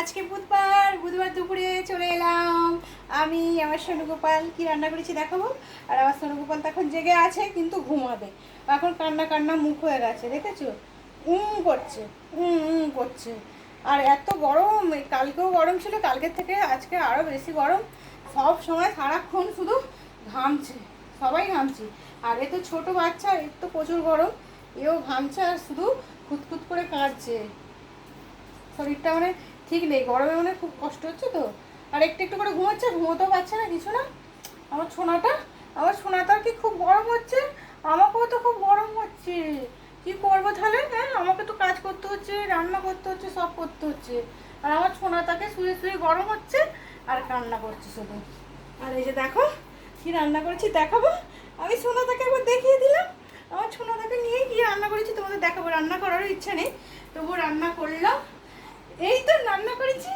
আজকে বুধবার দুপুরে চলে এলাম আমি আমার সোনুগোপাল কি রান্না করেছি দেখাবো। আর আমার সোনুগোপাল তো এখন জেগে আছে কিন্তু ঘুমাবে, এখন কান্না কান্না মুখ হয়ে গেছে, দেখেছো? করছে করছে। আর এত গরম, কালকেও গরম ছিল, কালকের থেকে আজকে আরও বেশি গরম। সব সময় সারাক্ষণ শুধু ঘামছে, সবাই ঘামছে। আর এ তো ছোটো বাচ্চা, এর তো প্রচুর গরম, এও ঘামছে আর শুধু খুঁতখুত করে কাঁদছে। শরীরটা মানে ঠিক নেই, গরমে মানে খুব কষ্ট হচ্ছে তো। আর একটু একটু করে ঘুমাচ্ছে, ঘুমোতেও পারছে না কিছু না। আমার সোনাটার কি খুব গরম হচ্ছে, আমাকেও তো খুব গরম হচ্ছে। কি করবো তাহলে? হ্যাঁ, আমাকে তো কাজ করতে হচ্ছে, রান্না করতে হচ্ছে, সব করতে হচ্ছে। আর আমার সোনাটাকে শুয়ে শুয়ে গরম হচ্ছে আর কান্না করছে শুধু। আর এই যে দেখো কি রান্না করেছি দেখাবো। আমি সোনাটাকে একবার দেখিয়ে দিলাম, আমার সোনাটাকে নিয়ে কি রান্না করেছি তোমাদের দেখাবো। রান্না করারও ইচ্ছা নেই, তবুও রান্না করলাম। এই তো রান্না করেছি,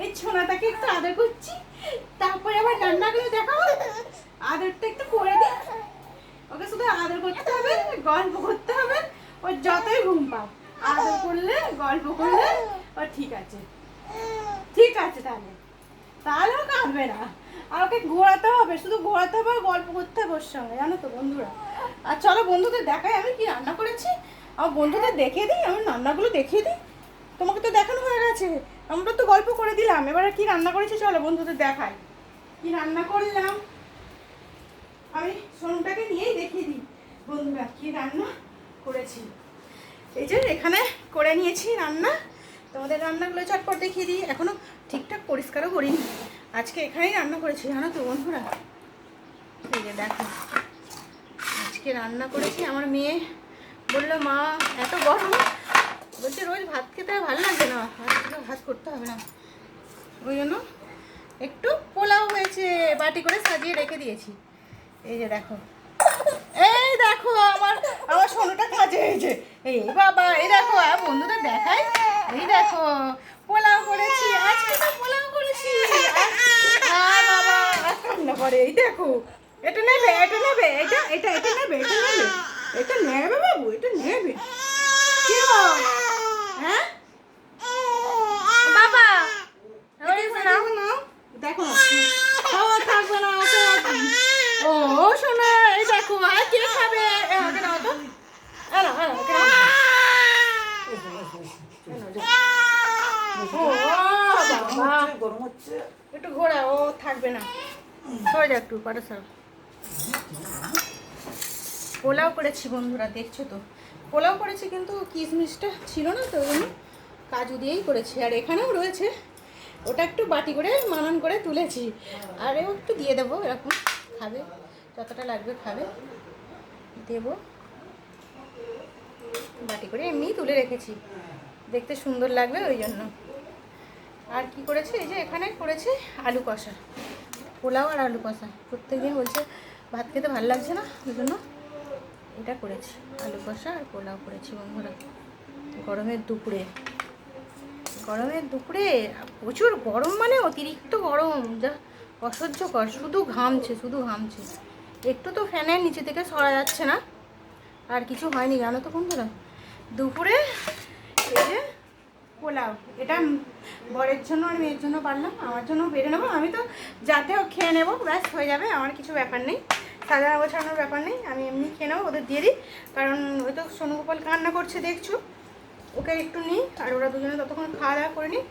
এই ছোনাটাকে একটু আদর করছি, তারপরে আবার রান্না করে দেখাবো। আদরটা একটু করে দিই, ওকে শুধু আদর করতে হবে, গল্প করতে হবে। ওর যতই ঘুম পাও, আদর করলে গল্প করলে ও ঠিক আছে, ঠিক আছে। তাহলেও কাঁদবে না। আর ওকে ঘোরাতে হবে, শুধু ঘোরাতে হবে আর গল্প করতে হবে ওর সঙ্গে, জানো তো বন্ধুরা। আর চলো বন্ধুদের দেখাই আমি কি রান্না করেছি। আমার বন্ধুদের দেখিয়ে দিই, আমি রান্নাগুলো দেখিয়ে দিই। তোমাকে তো দেখানো হয়ে গেছে, আমরা তো গল্প করে দিলাম, এবারে কি রান্না করেছি চলো বন্ধুদের দেখাই কি রান্না করলাম। আমি সোনটাকে নিয়েই দেখিয়ে দিই বন্ধুরা কি রান্না করেছি। এই যে এখানে করে নিয়েছি রান্না, তোমাদের রান্নাগুলো চটপট দেখিয়ে দিই। এখনো ঠিকঠাক পরিষ্কারও করিনি, আজকে এখানেই রান্না করেছি জানো তো বন্ধুরা। এই যে দেখো আজকে রান্না করেছি। আমার মেয়ে বললো মা এত গরম, বলছে রোজ ভাত খেতে ভালো লাগছে না, ভাত করতে হবে না, ওই জন্য একটু পোলাও হয়েছে, বাটি করে সাজিয়ে রেখে দিয়েছি। এই যে দেখো, এই দেখো আমার আমার সোনুটা কাজে হয়েছে। এই বাবা, এই দেখো বন্ধুদের দেখাই, এই দেখো পোলাও করেছি, আজকে তো পোলাও করেছি। বাবা রান্না করে, এই দেখো এটা নেবে, এটা নেবে, এটা এটা এটা নেবে, এটা নেবে, এটা নেবে বাবু, এটা নেবে। কি হ্যাঁ বাবা, দেখো থাকবে না ও শোনা। এই দেখো আর কে খাবে, একটু ঘোরা, ও থাকবে না, সরে যা একটু পাটা সর। পোলাও করেছি বন্ধুরা, দেখছো তো পোলাও করেছি, কিন্তু কিশমিশটা ছিল না তো ওই জন্য কাজু দিয়েই করেছি। আর এখানেও রয়েছে, ওটা একটু বাটি করে মানন করে তুলেছি, আর এও একটু দিয়ে দেবো, এরকম খাবে যতটা লাগবে খাবে, দেবো বাটি করে এমনিই তুলে রেখেছি, দেখতে সুন্দর লাগবে ওই জন্য। আর কি করেছি, এই যে এখানে করেছি আলু কষা, পোলাও আর আলু কষা। প্রত্যেকদিন বলছে ভাত খেতে ভালো লাগছে না, ওই জন্য এটা করেছি, আলু কষা আর পোলাও করেছি বন্ধুরা। গরমের দুপুরে প্রচুর গরম, মানে অতিরিক্ত গরম, যা অসহ্যকর, শুধু ঘামছে শুধু ঘামছে। একটু তো ফ্যানের নিচে থেকে সরা যাচ্ছে না। আর কিছু হয়নি জানো তো বন্ধুরা দুপুরে। এই যে পোলাও, এটা বরের জন্য আর মেয়ের জন্য পারলাম, আমার জন্য বেড়ে নেবো, আমি তো যাতেও খেয়ে নেবো, ব্যাস হয়ে যাবে, আমার কিছু ব্যাপার নেই, সাজানো গোছানোর ব্যাপার নেই, আমি এমনি খেয়ে নেবো, ওদের দিয়ে দিই। কারণ ওই তো সোনুগোপাল কান্না করছে দেখছো, ওকে একটু নিই, আর ওরা দুজনে ততক্ষণ খাওয়া দাওয়া করে নিই।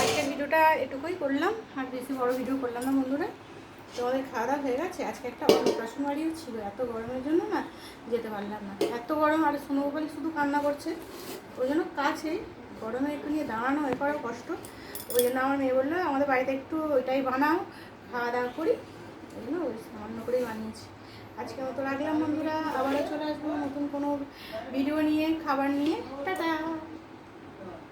আজকের ভিডিওটা এটুকুই করলাম, আর বেশি বড় ভিডিও করলাম না বন্ধুরা। তোমাদের খাওয়া দাওয়া হয়ে গেছে, আজকে একটা অন্নপ্রাশন বাড়িও ছিল, এত গরমের জন্য না যেতে পারলাম না, এত গরম। আর সোনুগোপাল শুধু কান্না করছে, ওই জন্য কাছে গরমে একটু নিয়ে দাঁড়ানো এ করাও কষ্ট। ওই জন্য আমার মেয়ে বললো আমাদের বাড়িতে একটু ওইটাই বানাও, খাওয়া দাওয়া করি, ওই জন্য ওই সামান্য করেই বানিয়েছি। আজকের মতো রাখলাম বন্ধুরা, আবারও চলে আসবো নতুন কোনো ভিডিও নিয়ে, খাবার নিয়ে। টাটা।